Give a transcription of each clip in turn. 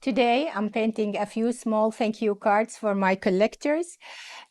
Today, I'm painting a few small thank you cards for my collectors.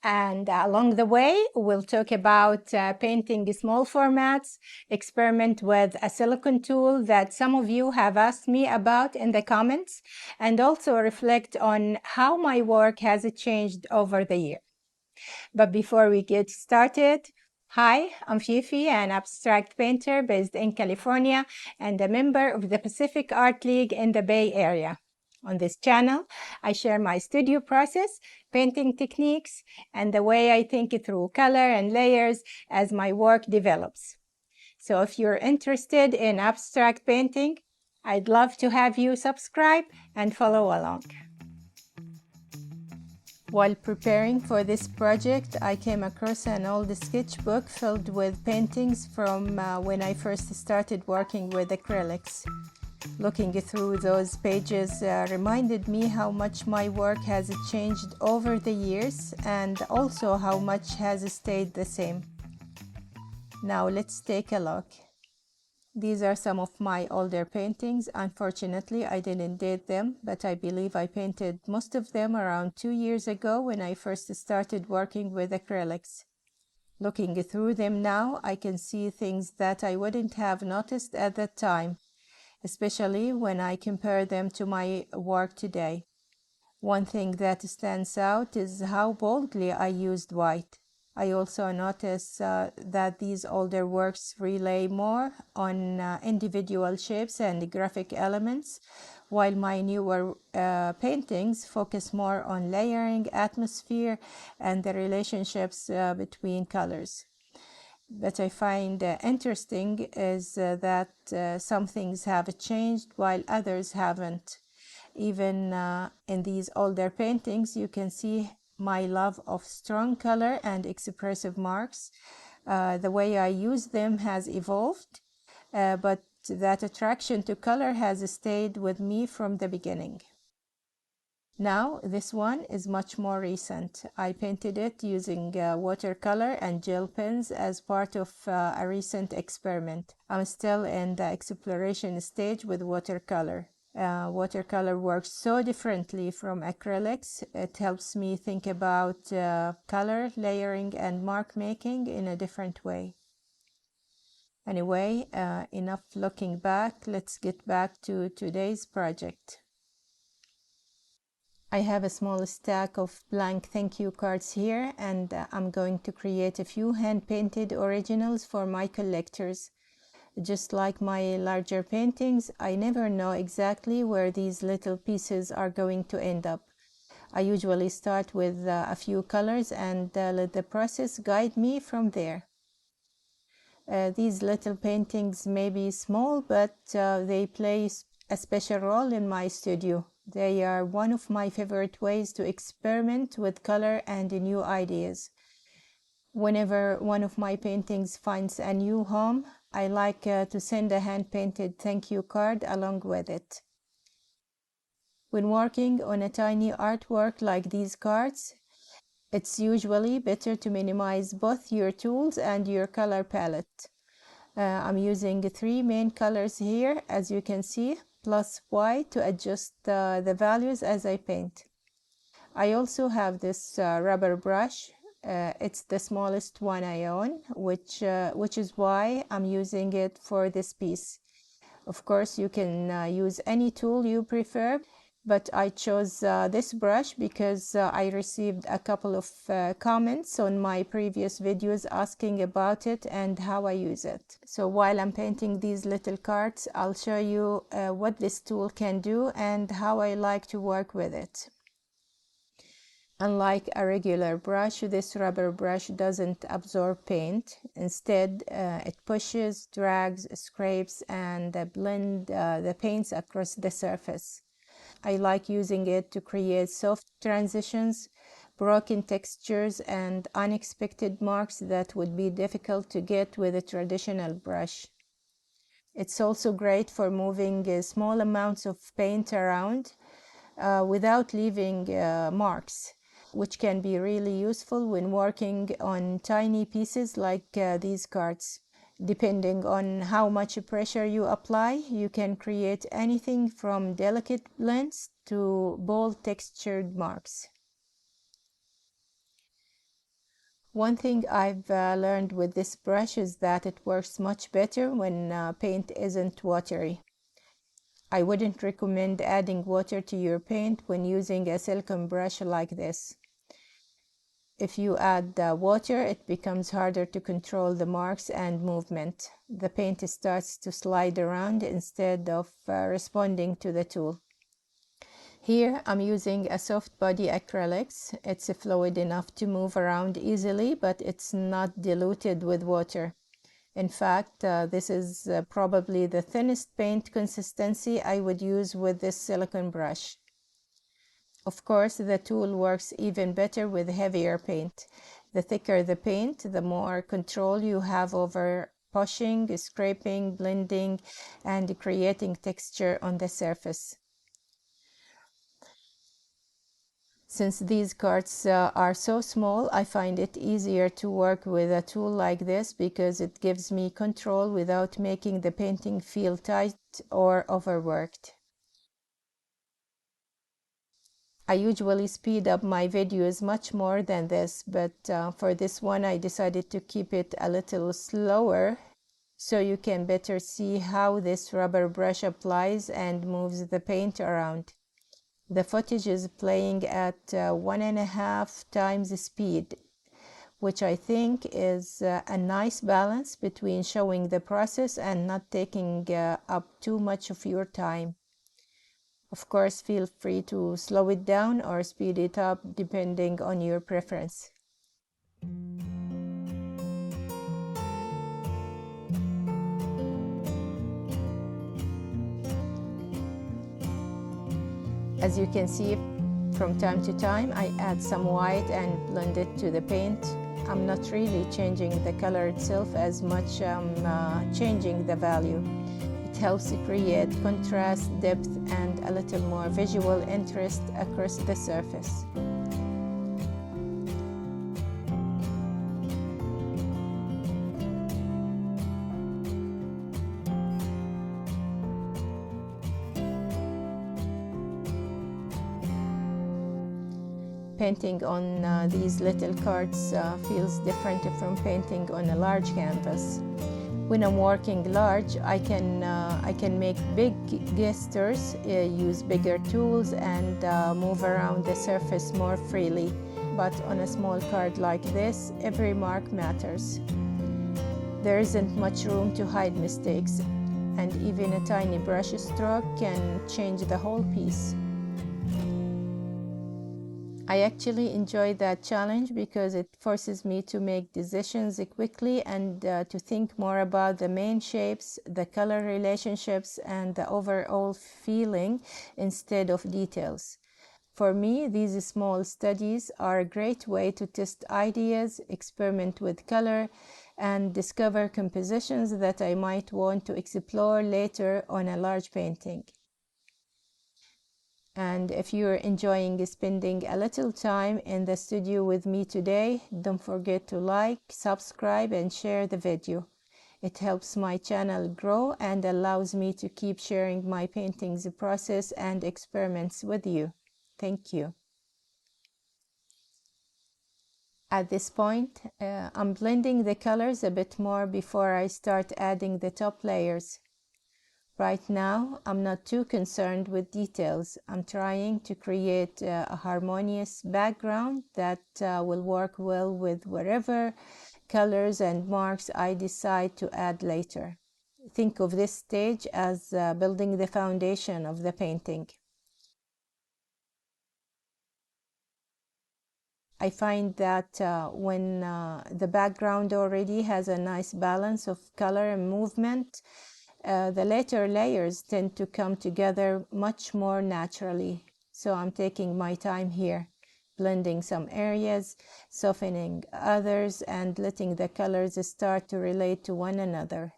And along the way, we'll talk about painting small formats, experiment with a silicone tool that some of you have asked me about in the comments, and also reflect on how my work has changed over the year. But before we get started, hi, I'm Fifi, an abstract painter based in California and a member of the Pacific Art League in the Bay Area. On this channel, I share my studio process, painting techniques, and the way I think through color and layers as my work develops. So if you're interested in abstract painting, I'd love to have you subscribe and follow along. While preparing for this project, I came across an old sketchbook filled with paintings from when I first started working with acrylics. Looking through those pages reminded me how much my work has changed over the years and also how much has stayed the same. Now let's take a look. These are some of my older paintings. Unfortunately, I didn't date them, but I believe I painted most of them around 2 years ago when I first started working with acrylics. Looking through them now, I can see things that I wouldn't have noticed at that time, especially when I compare them to my work today. One thing that stands out is how boldly I used white. I also notice that these older works rely more on individual shapes and graphic elements, while my newer paintings focus more on layering, atmosphere, and the relationships between colors. What I find interesting is that some things have changed while others haven't. Even in these older paintings, you can see my love of strong color and expressive marks. The way I use them has evolved, but that attraction to color has stayed with me from the beginning. Now, this one is much more recent. I painted it using watercolor and gel pens as part of a recent experiment. I'm still in the exploration stage with watercolor. Watercolor works so differently from acrylics. It helps me think about color, layering, and mark making in a different way. Anyway, enough looking back. Let's get back to today's project. I have a small stack of blank thank you cards here, and I'm going to create a few hand-painted originals for my collectors. Just like my larger paintings, I never know exactly where these little pieces are going to end up. I usually start with a few colors and let the process guide me from there. These little paintings may be small, but they play a special role in my studio. They are one of my favorite ways to experiment with color and new ideas. Whenever one of my paintings finds a new home, I like to send a hand-painted thank you card along with it. When working on a tiny artwork like these cards, it's usually better to minimize both your tools and your color palette. I'm using 3 main colors here, as you can see, plus Y to adjust the values as I paint. I also have this rubber brush. It's the smallest one I own, which is why I'm using it for this piece. Of course, you can use any tool you prefer, but I chose this brush because I received a couple of comments on my previous videos asking about it and how I use it. So while I'm painting these little cards, I'll show you what this tool can do and how I like to work with it. Unlike a regular brush, this rubber brush doesn't absorb paint. Instead, it pushes, drags, scrapes, and blends the paints across the surface. I like using it to create soft transitions, broken textures, and unexpected marks that would be difficult to get with a traditional brush. It's also great for moving small amounts of paint around without leaving marks, which can be really useful when working on tiny pieces like these cards. Depending on how much pressure you apply, you can create anything from delicate blends to bold textured marks. One thing I've learned with this brush is that it works much better when paint isn't watery. I wouldn't recommend adding water to your paint when using a silicone brush like this. If you add water, it becomes harder to control the marks and movement. The paint starts to slide around instead of responding to the tool. Here I'm using a soft body acrylics. It's fluid enough to move around easily, but it's not diluted with water. In fact, this is probably the thinnest paint consistency I would use with this silicone brush. Of course, the tool works even better with heavier paint. The thicker the paint, the more control you have over pushing, scraping, blending, and creating texture on the surface. Since these cards are so small, I find it easier to work with a tool like this because it gives me control without making the painting feel tight or overworked. I usually speed up my videos much more than this, but for this one I decided to keep it a little slower so you can better see how this rubber brush applies and moves the paint around. The footage is playing at 1.5 times speed, which I think is a nice balance between showing the process and not taking up too much of your time. Of course, feel free to slow it down or speed it up depending on your preference. As you can see, from time to time I add some white and blend it to the paint. I'm not really changing the color itself as much I'm changing the value. It helps create contrast, depth, and a little more visual interest across the surface. Painting on these little cards feels different from painting on a large canvas. When I'm working large, I can make big gestures, use bigger tools, and move around the surface more freely. But on a small card like this, every mark matters. There isn't much room to hide mistakes, and even a tiny brush stroke can change the whole piece. I actually enjoy that challenge because it forces me to make decisions quickly and to think more about the main shapes, the color relationships, and the overall feeling instead of details. For me, these small studies are a great way to test ideas, experiment with color, and discover compositions that I might want to explore later on a large painting. And if you're enjoying spending a little time in the studio with me today, don't forget to like, subscribe, and share the video. It helps my channel grow and allows me to keep sharing my paintings process and experiments with you. Thank you. At this point, I'm blending the colors a bit more before I start adding the top layers. Right now, I'm not too concerned with details. I'm trying to create a harmonious background that will work well with whatever colors and marks I decide to add later. Think of this stage as building the foundation of the painting. I find that when the background already has a nice balance of color and movement, the later layers tend to come together much more naturally. So I'm taking my time here, blending some areas, softening others, and letting the colors start to relate to one another.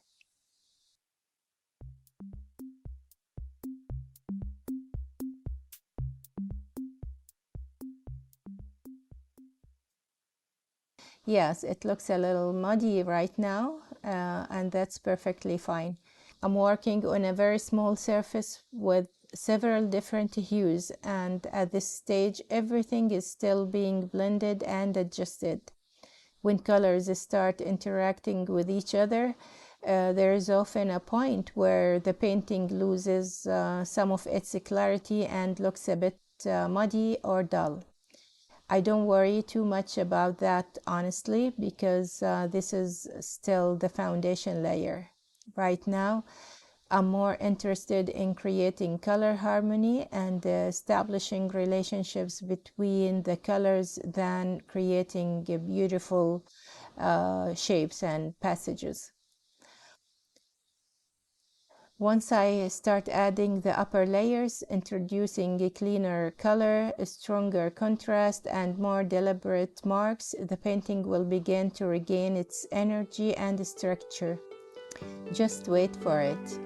Yes, it looks a little muddy right now, and that's perfectly fine. I'm working on a very small surface with several different hues, and at this stage everything is still being blended and adjusted. When colors start interacting with each other, there is often a point where the painting loses some of its clarity and looks a bit muddy or dull. I don't worry too much about that, honestly, because this is still the foundation layer. Right now, I'm more interested in creating color harmony and establishing relationships between the colors than creating beautiful shapes and passages. Once I start adding the upper layers, introducing a cleaner color, a stronger contrast, and more deliberate marks, the painting will begin to regain its energy and structure. Just wait for it.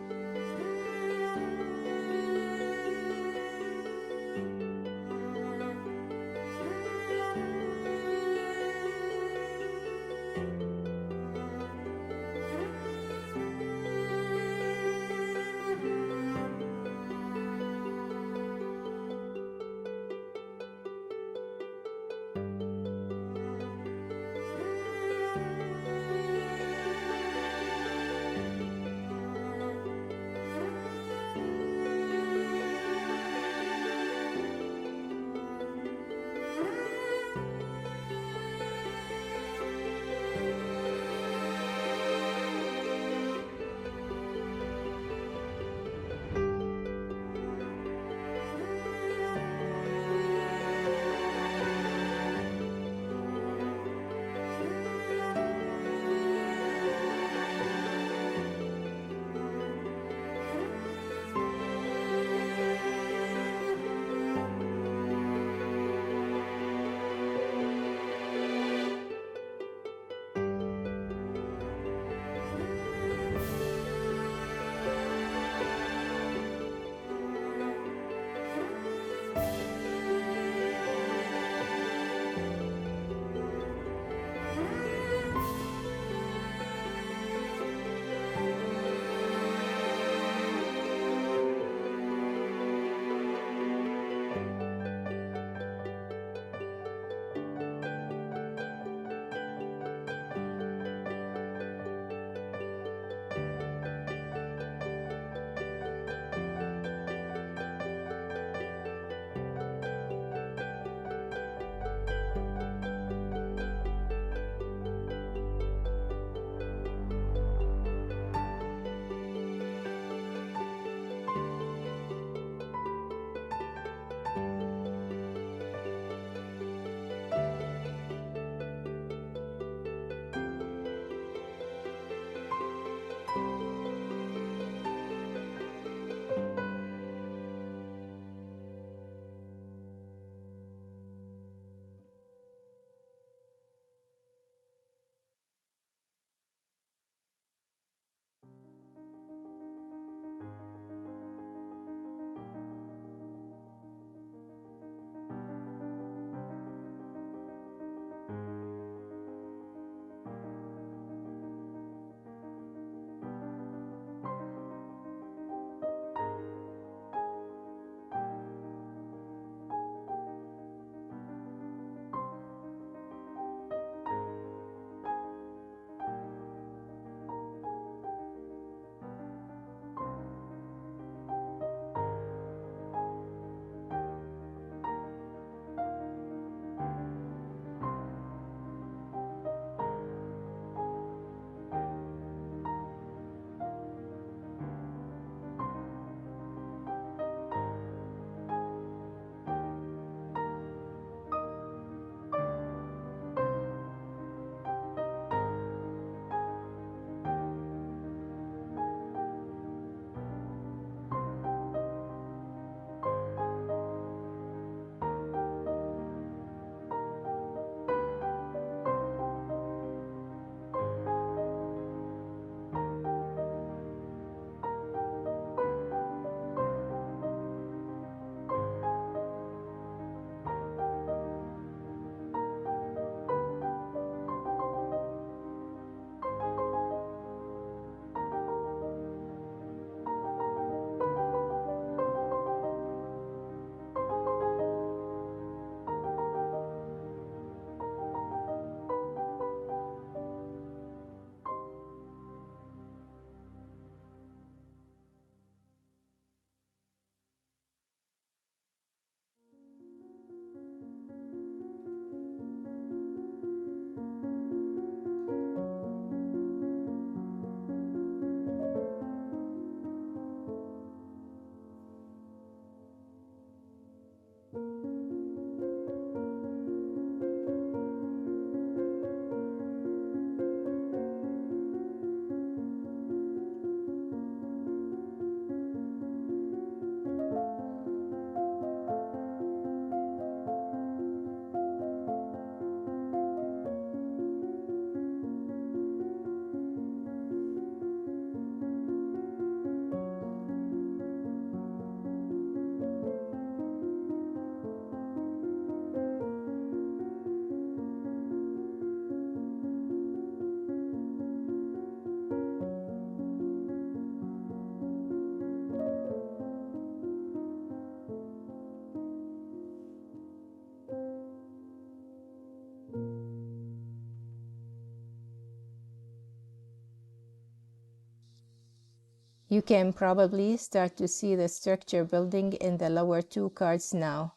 You can probably start to see the structure building in the lower two cards now.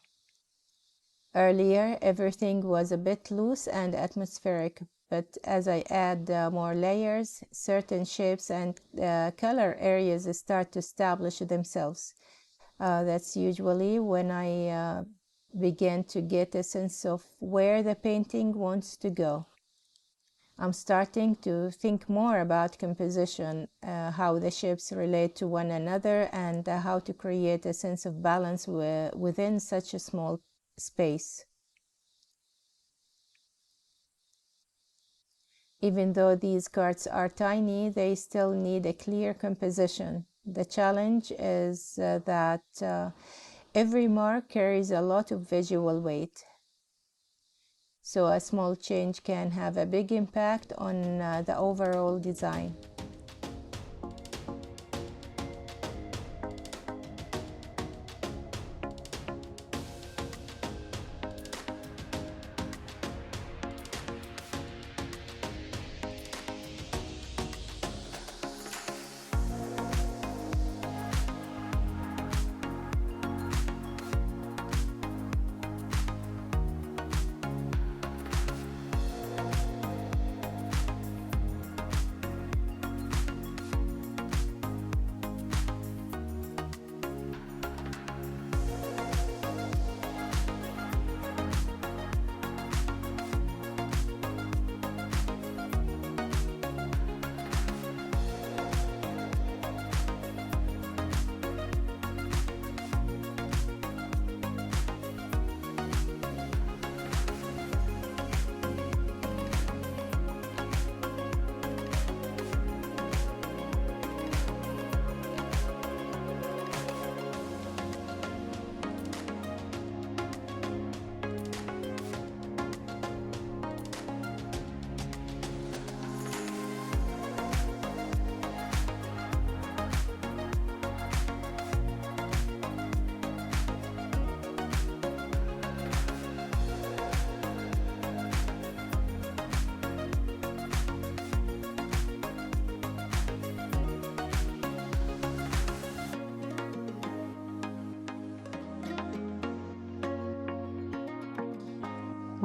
Earlier, everything was a bit loose and atmospheric, but as I add more layers, certain shapes and color areas start to establish themselves. That's usually when I begin to get a sense of where the painting wants to go. I'm starting to think more about composition, how the shapes relate to one another, and how to create a sense of balance within such a small space. Even though these cards are tiny, they still need a clear composition. The challenge is that every mark carries a lot of visual weight. So a small change can have a big impact on the overall design.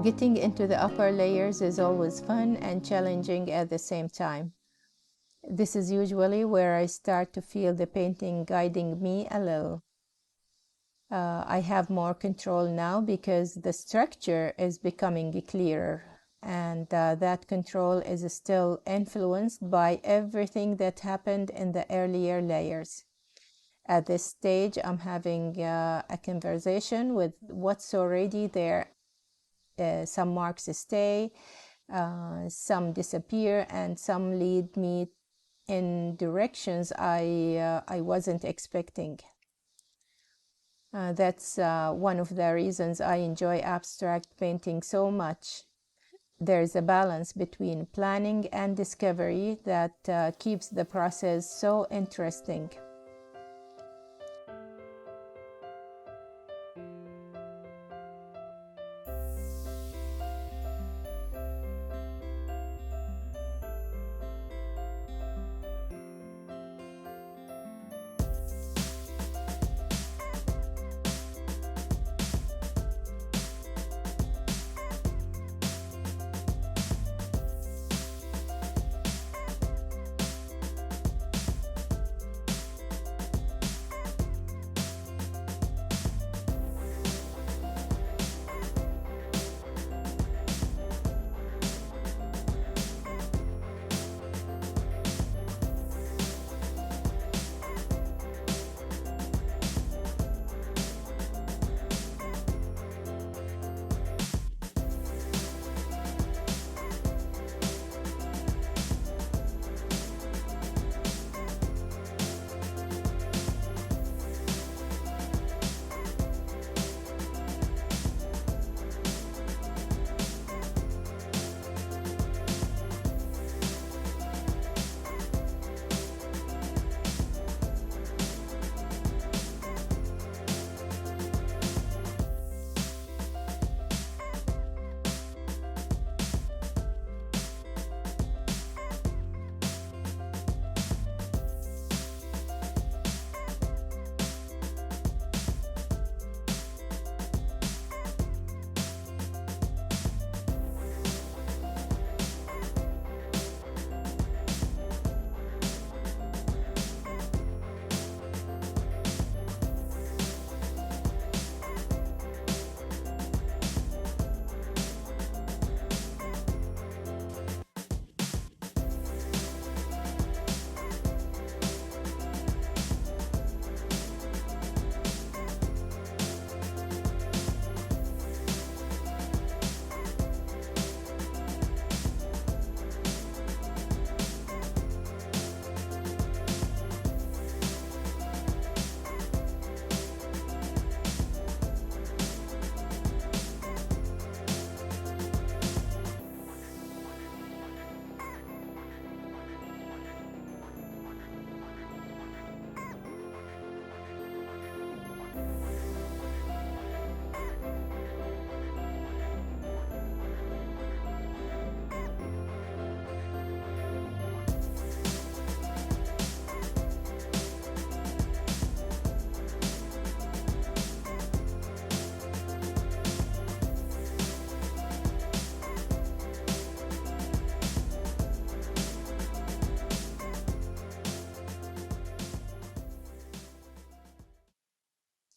Getting into the upper layers is always fun and challenging at the same time. This is usually where I start to feel the painting guiding me a little. I have more control now because the structure is becoming clearer, and that control is still influenced by everything that happened in the earlier layers. At this stage, I'm having a conversation with what's already there. Some marks stay, some disappear, and some lead me in directions I wasn't expecting. That's one of the reasons I enjoy abstract painting so much. There's a balance between planning and discovery that keeps the process so interesting.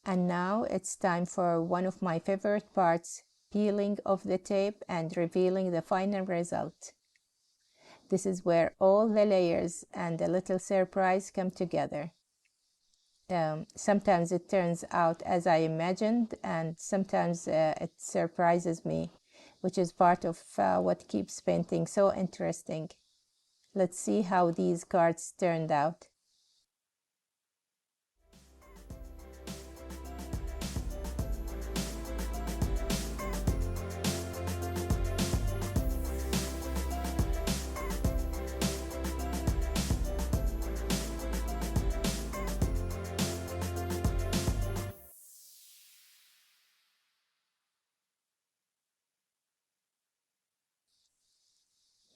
And now it's time for one of my favorite parts, peeling off the tape and revealing the final result. This is where all the layers and a little surprise come together. Sometimes it turns out as I imagined, and sometimes it surprises me, which is part of what keeps painting so interesting. Let's see how these cards turned out.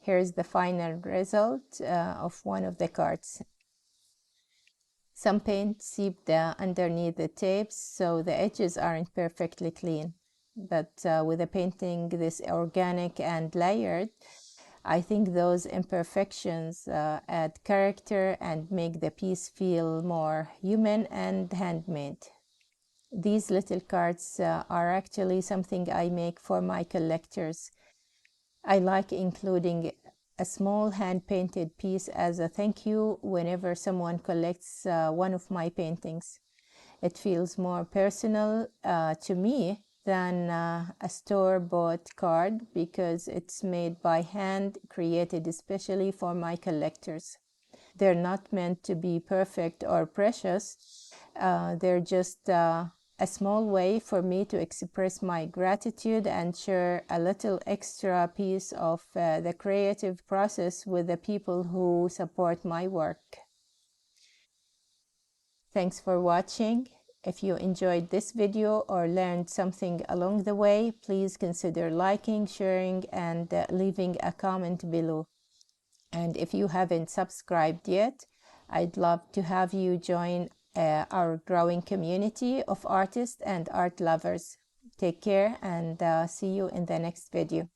Here's the final result of one of the cards. Some paint seeped underneath the tapes, so the edges aren't perfectly clean. But with a painting this organic and layered, I think those imperfections add character and make the piece feel more human and handmade. These little cards are actually something I make for my collectors. I like including a small hand-painted piece as a thank you whenever someone collects one of my paintings. It feels more personal to me than a store-bought card because it's made by hand, created especially for my collectors. They're not meant to be perfect or precious. They're just a small way for me to express my gratitude and share a little extra piece of the creative process with the people who support my work. Thanks for watching. If you enjoyed this video or learned something along the way, please consider liking, sharing, and leaving a comment below. And if you haven't subscribed yet, I'd love to have you join our growing community of artists and art lovers. Take care and see you in the next video.